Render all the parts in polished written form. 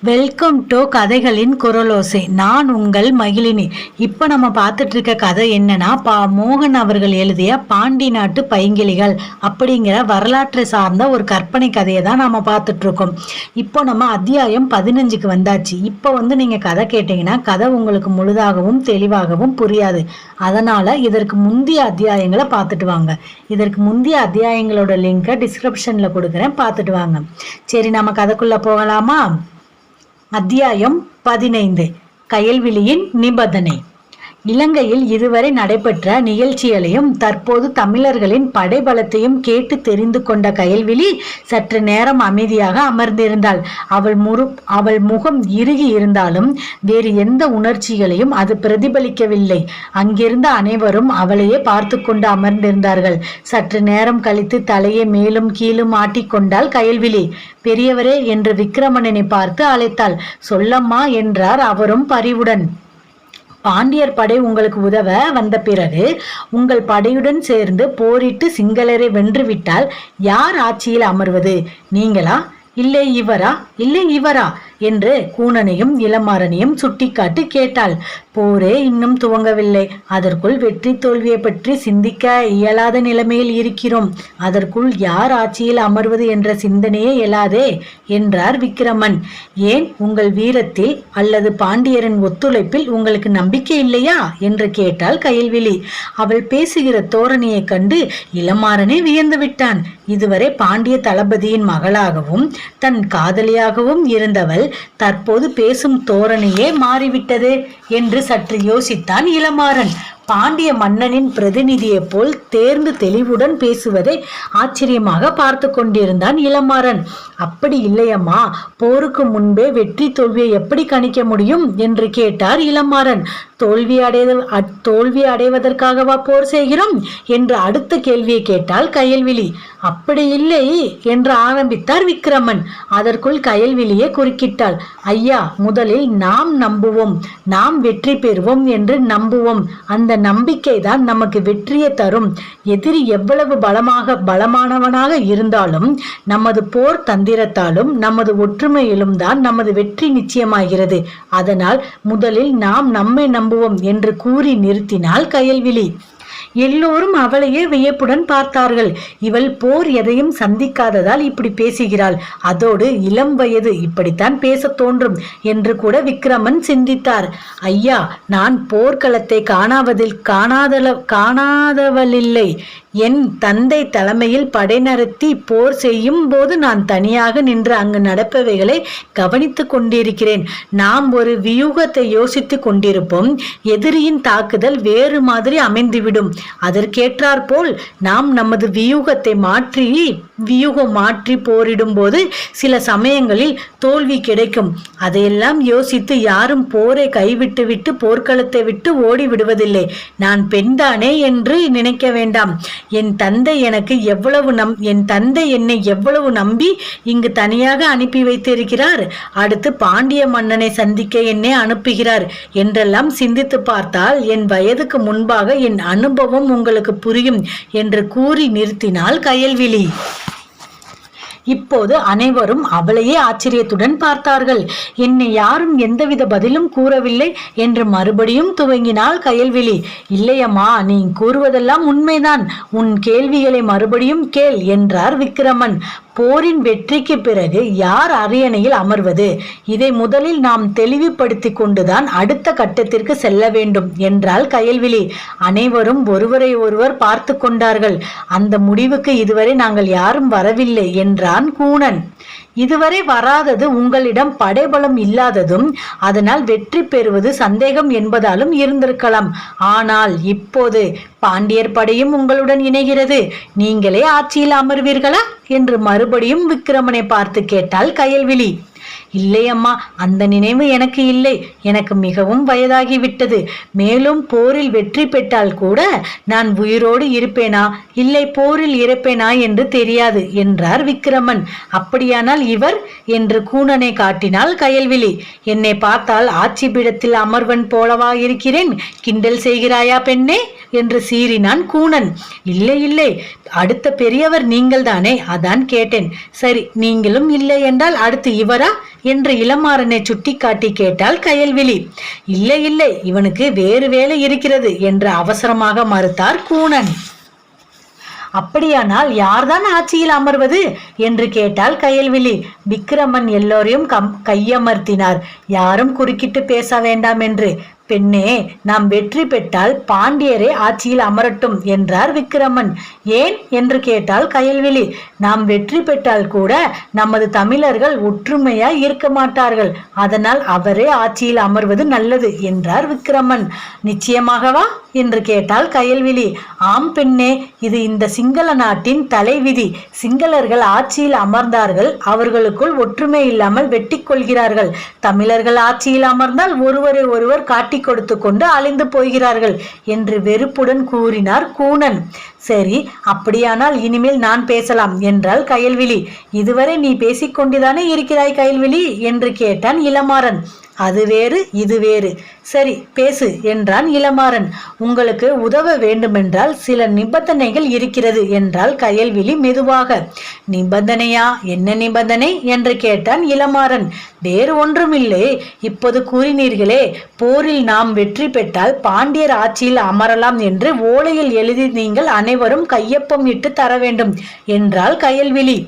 Welcome to கதைகளின் குரலோசை. நான் உங்கள் மகிழினி. இப்போ நம்ம பார்த்துட்டு இருக்க கதை என்னன்னா, மோகன் அவர்கள் எழுதிய பாண்டி நாட்டு பைங்கிளிகள் அப்படிங்கிற வரலாற்றை சார்ந்த ஒரு கற்பனை கதையை தான் நம்ம பார்த்துட்டு இருக்கோம். இப்போ நம்ம அத்தியாயம் 15க்கு வந்தாச்சு. இப்போ நீங்கள் கதை கேட்டீங்கன்னா கதை உங்களுக்கு முழுதாகவும் தெளிவாகவும் புரியாது. அதனால இதற்கு முந்தைய அத்தியாயங்களை பார்த்துட்டு வாங்க. இதற்கு முந்தைய அத்தியாயங்களோட லிங்கை டிஸ்கிரிப்ஷன்ல கொடுக்குறேன், பார்த்துட்டு வாங்க. சரி, நம்ம கதைக்குள்ள போகலாமா? அத்தியாயம் 15. கயல்விழியின் நிபந்தனை. இலங்கையில் இதுவரை நடைபெற்ற நிகழ்ச்சிகளையும் தற்போது தமிழர்களின் படைபலத்தையும் கேட்டு தெரிந்து கொண்ட கயல்விழி சற்று நேரம் அமைதியாக அமர்ந்திருந்தாள். அவள் முகம் இறுகி இருந்தாலும் வேறு எந்த உணர்ச்சிகளையும் அது பிரதிபலிக்கவில்லை. அங்கிருந்த அனைவரும் அவளையே பார்த்து கொண்டு அமர்ந்திருந்தார்கள். சற்று நேரம் கழித்து தலையை மேலும் கீழும் ஆட்டிக்கொண்டாள் கயல்விழி. பெரியவரே என்று விக்கிரமணனை பார்த்து அழைத்தாள். சொல்லம்மா என்றார் அவரும் பரிவுடன். பாண்டியர் படை உங்களுக்கு உதவ வந்த பிறகு உங்கள் படையுடன் சேர்ந்து போரிட்டு சிங்களரை வென்றுவிட்டால் யார் ஆட்சியில் அமர்வது? நீங்களா? இல்லை இவரா? இல்லை இவரா என்று கூணனையும் இளமாறனையும் சுட்டிக்காட்டி கேட்டாள். போரே இன்னும் துவங்கவில்லை. அதற்குள் வெற்றி தோல்வியை பற்றி சிந்திக்க இயலாத நிலைமையில் இருக்கிறோம். அதற்குள் யார் ஆட்சியில் அமர்வது என்ற சிந்தனையே எழாதே என்றார் விக்கிரமன். ஏன், உங்கள் வீரத்தில் அல்லது பாண்டியரின் ஒத்துழைப்பில் உங்களுக்கு நம்பிக்கை இல்லையா என்று கேட்டாள் கயல்விழி. அவள் பேசுகிற தோரணையை கண்டு இளமாறனே வியந்து விட்டான். இதுவரை பாண்டிய தளபதியின் மகளாகவும் தன் காதலியாகவும் இருந்தவள் தற்போது பேசும் தோரணையே மாறிவிட்டது என்று சற்று யோசித்தான் இளமாறன். பாண்டிய மன்னனின் பிரதிநிதியை போல் தேர்ந்து தெளிவுடன் பேசுவதை ஆச்சரியமாக பார்த்து கொண்டிருந்தான் இளமாறன். அப்படி இல்லையம்மா, போருக்கு முன்பே வெற்றி தோல்வியை எப்படி கணிக்க முடியும் என்று கேட்டார் இளமாறன். தோல்வி அடைவதற்காகவா போர் செய்கிறோம் என்று அடுத்த கேள்வியை கேட்டால் கயல்விழி. அப்படி இல்லை என்று ஆரம்பித்தார் விக்கிரமன். அதற்குள் கயல்விழியே குறுக்கிட்டாள். ஐயா, முதலில் நாம் நம்புவோம், நாம் வெற்றி பெறுவோம் என்று நம்புவோம். அந்த நம்பிக்கை தான் நமக்கு வெற்றியை தரும். எதிரி எவ்வளவு பலமானவனாக இருந்தாலும் நமது போர் தந்திரத்தாலும் நமது ஒற்றுமையிலும் தான் நமது வெற்றி நிச்சயமாகிறது. அதனால் முதலில் நாம் நம்மை நம்புவோம் என்று கூறி நிறுத்தினாள் கயல்விழி. எல்லோரும் அவளையே வியப்புடன் பார்த்தார்கள். இவள் போர் எதையும் சந்திக்காததால் இப்படி பேசுகிறாள். அதோடு இளம் வயது, இப்படித்தான் பேச தோன்றும் என்று கூட விக்கிரமன் சிந்தித்தார். ஐயா, நான் போர்க்களத்தை காணாதவளில்லை. என் தந்தை தலைமையில் படை நடத்தி போர் செய்யும் போது நான் தனியாக நின்று அங்கு நடப்பவைகளை கவனித்து கொண்டிருக்கிறேன். நாம் ஒரு வியூகத்தை யோசித்து கொண்டிருப்போம். எதிரியின் தாக்குதல் வேறு மாதிரி அமைந்துவிடும். அதற்கேற்றாற் போல் நாம் நமது வியூகம் மாற்றி போரிடும் போது சில சமயங்களில் தோல்வி கிடைக்கும். அதையெல்லாம் யோசித்து யாரும் போரை கைவிட்டு போர்க்களத்தை விட்டு ஓடி விடுவதில்லை. நான் பெண்தானே என்று நினைக்க வேண்டாம். என் தந்தை என்னை எவ்வளவு நம்பி இங்கு தனியாக அனுப்பி வைத்திருக்கிறார். அடுத்து பாண்டிய மன்னனை சந்திக்க என்னை அனுப்புகிறார் என்றெல்லாம் சிந்தித்து பார்த்தால் என் வயதுக்கு முன்பாக என் அனுபவம் உங்களுக்கு புரியும் என்று கூறி நிறுத்தினாள் கயல்விழி. இப்போது அனைவரும் அவளையே ஆச்சரியத்துடன் பார்த்தார்கள். என்னை யாரும் எந்தவித பதிலும் கூறவில்லை என்று மறுபடியும் துவங்கினாள் கயல்விழி. இல்லையம்மா, நீ கூறுவதெல்லாம் உண்மைதான். உன் கேள்விகளை மறுபடியும் கேள் என்றார் விக்கிரமன். போரின் வெற்றிக்கு பிறகு யார் அரியணையில் அமர்வது? இதை முதலில் நாம் தெளிவுபடுத்தி கொண்டுதான் அடுத்த கட்டத்திற்கு செல்ல வேண்டும் என்றால் கயல்விழி. அனைவரும் ஒருவரை ஒருவர் பார்த்து கொண்டார்கள். அந்த முடிவுக்கு இதுவரை நாங்கள் யாரும் வரவில்லை என்றான் கூணன். இதுவரை வராதது உங்களிடம் படைபலம் இல்லாததும் அதனால் வெற்றி பெறுவது சந்தேகம் என்பதாலும் இருந்திருக்கலாம். ஆனால் இப்போது பாண்டியர் படையும் உங்களுடன் இணைகிறது. நீங்களே ஆட்சியில் அமர்வீர்களா என்று மறுபடியும் விக்கிரமனை பார்த்து கேட்டாள் கயல்விழி. இல்லையம்மா, அந்த நினைவு எனக்கு இல்லை. எனக்கு மிகவும் வயதாகிவிட்டது. மேலும் போரில் வெற்றி பெற்றால் கூட நான் உயிரோடு இருப்பேனா இல்லை போரில் இறப்பேனா என்று தெரியாது என்றார் விக்கிரமன். அப்படியானால் இவர் என்று கூணனை காட்டினாள் கயல்விழி. என்னை பார்த்தால் ஆட்சி பீடத்தில் அமர்வன் போலவா இருக்கிறேன்? கிண்டல் செய்கிறாயா பெண்ணே என்று சீறினான் கூணன். இல்லை இல்லை, அடுத்த பெரியவர் நீங்கள் தானே, அதான் கேட்டேன். சரி, நீங்களும் இல்லை என்றால் அடுத்து இவரா என்று இளமாறனை சுட்டிக்காட்டி கேட்டாள் கயல்விழி. இல்லை இல்லை, இவனுக்கு வேறு வேலை இருக்கிறது என்று அவசரமாக மறுத்தார் கூனன். அப்படியானால் யார்தான் ஆட்சியில் அமர்வது என்று கேட்டால் கயல்விழி. விக்கிரமன் எல்லோரையும் கையமர்த்தினார். யாரும் குறுக்கிட்டு பேச வேண்டாம் என்று. பெண்ணே, நாம் வெற்றி பெற்றால் பாண்டியரே ஆட்சியில் அமரட்டும் என்றார் விக்கிரமன். ஏன் என்று கேட்டால் கயல்விழி. நாம் வெற்றி பெற்றால் கூட நமது தமிழர்கள் ஒற்றுமையாய் இருக்க மாட்டார்கள். அதனால் அவரே ஆட்சியில் அமர்வது நல்லது என்றார் விக்கிரமன். நிச்சயமாகவா என்று கேட்டால் கயல்விழி. ஆம் பெண்ணே, இது இந்த சிங்கள நாட்டின் தலைவிதி. சிங்களர்கள் ஆட்சியில் அமர்ந்தார்கள், அவர்களுக்குள் ஒற்றுமை இல்லாமல் வெட்டி கொள்கிறார்கள். தமிழர்கள் ஆட்சியில் அமர்ந்தால் ஒருவரை ஒருவர் காட்டி கொடுத்து கொண்டு அழிந்து போகிறார்கள் என்று வெறுப்புடன் கூறினார் கூனன். சரி, அப்படியானால் இனிமேல் நான் பேசலாம் என்றாள் கயல்விழி. இதுவரை நீ பேசிக்கொண்டுதானே இருக்கிறாய் கயல்விழி என்று கேட்டான் இளமாறன். அது வேறு இது வேறு. சரி பேசு என்றான் இளமாறன். உங்களுக்கு உதவ வேண்டுமென்றால் சில நிபந்தனைகள் இருக்கிறது என்றால் கயல்விழி மெதுவாக. நிபந்தனையா? என்ன நிபந்தனை என்று கேட்டான் இளமாறன். வேறு ஒன்றுமில்லை, இப்போது கூறினீர்களே போரில் நாம் வெற்றி பெற்றால் பாண்டியர் ஆட்சியில் அமரலாம் என்று ஓலையில் எழுதி நீங்கள் அனைவரும் கையொப்பம் இட்டு தர வேண்டும் என்றாள் கயல்விழி.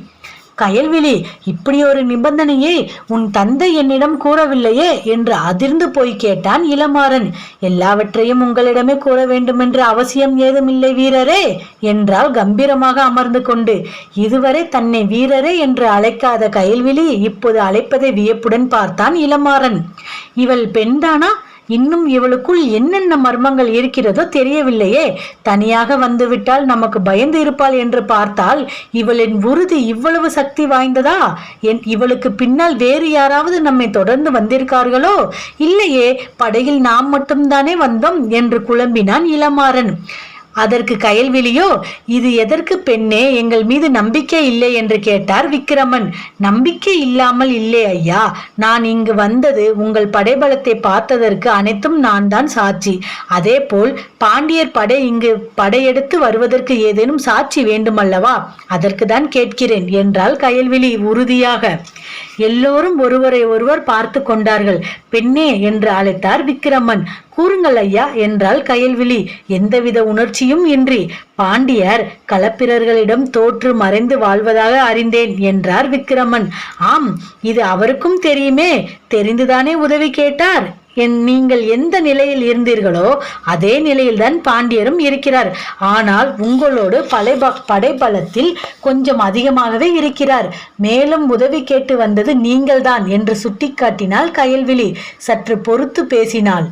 கயல்விழி, இப்படி ஒரு நிபந்தனையை உன் தந்தை என்னிடம் கூறவில்லையே என்று அதிர்ந்து போய் கேட்டான் இளமாறன். எல்லாவற்றையும் உங்களிடமே கூற வேண்டுமென்ற அவசியம் ஏதுமில்லை வீரரே என்றால் கம்பீரமாக அமர்ந்து கொண்டு. இதுவரை தன்னை வீரரே என்று அழைக்காத கயல்விழி இப்போது அழைப்பதை வியப்புடன் பார்த்தான் இளமாறன். இவள் பெண்தானா? இன்னும் இவளுக்குள் என்னென்ன மர்மங்கள் இருக்கிறதோ தெரியவில்லையே. தனியாக வந்துவிட்டால் நமக்கு பயந்து இருப்பாள் என்று பார்த்தால் இவளின் உறுதி இவ்வளவு சக்தி வாய்ந்ததா? இவளுக்கு பின்னால் வேறு யாராவது நம்மை தொடர்ந்து வந்திருக்கார்களோ? இல்லையே, படகில் நாம் மட்டும்தானே வந்தோம் என்று குழம்பினான் இளமாறன். அதற்கு கயல்விழியோ, இது எதற்கு பெண்ணே, எங்கள் மீது நம்பிக்கை இல்லை என்று கேட்டார் விக்கிரமன். நம்பிக்கை இல்லாமல் இல்லை ஐயா, நான் இங்கு வந்தது உங்கள் படைபலத்தை பார்த்ததற்கு அனைத்தும் நான் தான் சாட்சி. அதே போல் பாண்டியர் படை இங்கு படையெடுத்து வருவதற்கு ஏதேனும் சாட்சி வேண்டுமல்லவா, அதற்கு தான் கேட்கிறேன் என்றாள் கயல்விழி உறுதியாக. எல்லோரும் ஒருவரை ஒருவர் பார்த்து கொண்டார்கள். பெண்ணே என்று அழைத்தார் விக்கிரமன். கூறுங்கள் ஐயா என்றாள் கயல்விழி எந்தவித உணர்ச்சியும் இன்றி. பாண்டியர் களப்பிரர்களிடம் தோற்று மறைந்து வாழ்வதாக அறிந்தேன் என்றார் விக்கிரமன். ஆம், இது அவருக்கும் தெரியுமே, தெரிந்துதானே உதவி கேட்டார். நீங்கள் எந்த நிலையில் இருந்தீர்களோ அதே நிலையில்தான் பாண்டியரும் இருக்கிறார். ஆனால் உங்களோடு படைபலத்தில் கொஞ்சம் அதிகமாகவே இருக்கிறார். மேலும் உதவி கேட்டு வந்தது நீங்கள்தான் என்று சுட்டிக்காட்டினாள் கயல்விழி. சற்று பொறுத்து பேசினாள்.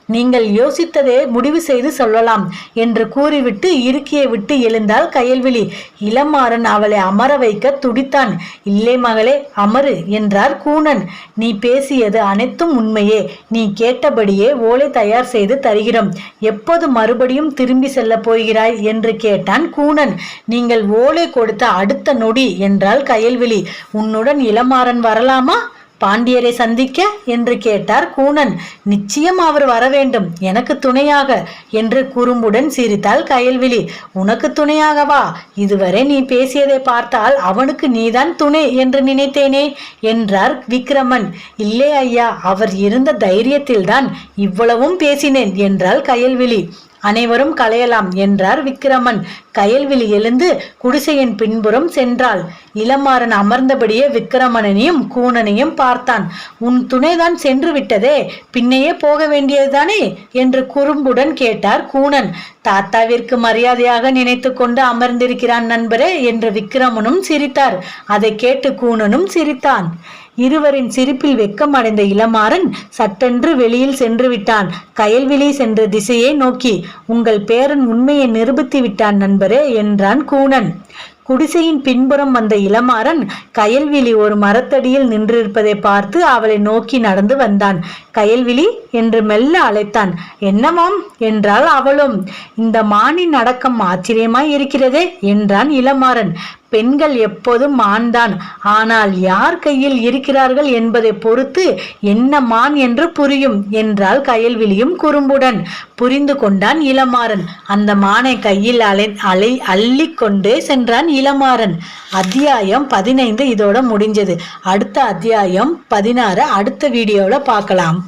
நீங்கள் யோசித்ததே முடிவு செய்து சொல்லலாம் என்று கூறிவிட்டு இருக்கையை விட்டு எழுந்தாள் கயல்விழி. இளமாறன் அவளை அமர வைக்க துடித்தான். இல்லை மகளே, அமரு என்றார் கூனன். நீ பேசியது அனைத்தும் உண்மையே. நீ கேட்டபடியே ஓலை தயார் செய்து தருகிறோம். எப்போது மறுபடியும் திரும்பி செல்ல போகிறாய் என்று கேட்டான் கூனன். நீங்கள் ஓலை கொடுத்த அடுத்த நொடி என்றாள் கயல்விழி. உன்னுடன் இளமாறன் வரலாமா பாண்டியரை சந்திக்க என்று கேட்டார் கூனன். நிச்சயம் அவர் வர வேண்டும், எனக்கு துணையாக என்று குறும்புடன் சிரித்தாள் கயல்விழி. உனக்கு துணையாகவா? இதுவரை நீ பேசியதை பார்த்தால் அவனுக்கு நீதான் துணை என்று நினைத்தேனே என்றார் விக்கிரமன். இல்லை ஐயா, அவர் இருந்த தைரியத்தில்தான் இவ்வளவும் பேசினேன் என்றாள் கயல்விழி. அனைவரும் கலையலாம் என்றார் விக்கிரமன். கயல்விழி எழுந்து குடிசையின் பின்புறம் சென்றாள். இளமாறன் அமர்ந்தபடியே விக்கிரமனையும் கூனனையும் பார்த்தான். உன் துணைதான் சென்று விட்டதே, பின்னையே போக வேண்டியதுதானே என்று குறும்புடன் கேட்டார் கூனன். தாத்தாவிற்கு மரியாதையாக நினைத்து கொண்டு அமர்ந்திருக்கிறான் நண்பரே என்று விக்கிரமனும் சிரித்தார். அதை கேட்டு கூனனும் சிரித்தான். இருவரின் சிரிப்பில் வெக்கம் அடைந்த இளமாறன் சட்டென்று வெளியில் சென்று விட்டான். கயல்விழி சென்ற திசையை நோக்கி. உங்கள் பேரன் உண்மையை நிரூபித்து விட்டான் நண்பரே என்றான் கூனன். குடிசையின் பின்புறம் வந்த இளமாறன் கயல்விழி ஒரு மரத்தடியில் நின்றிருப்பதை பார்த்து அவளை நோக்கி நடந்து வந்தான். கயல்விழி என்று மெல்ல அழைத்தான். என்னவாம் என்றாள் அவளும். இந்த மானின் அடக்கம் ஆச்சரியமாய் இருக்கிறதே என்றான் இளமாறன். பெண்கள் எப்போதும் மான்தான், ஆனால் யார் கையில் இருக்கிறார்கள் என்பதை பொறுத்து என்ன மான் என்று புரியும் என்றாள் கயல்விழியும் குறும்புடன். புரிந்து கொண்டான் இளமாறன். அந்த மானை கையில் அள்ளி கொண்டே சென்றான் இளமாறன். அத்தியாயம் 15 இதோட முடிஞ்சது. அடுத்த அத்தியாயம் 16 அடுத்த வீடியோவில் பார்க்கலாம்.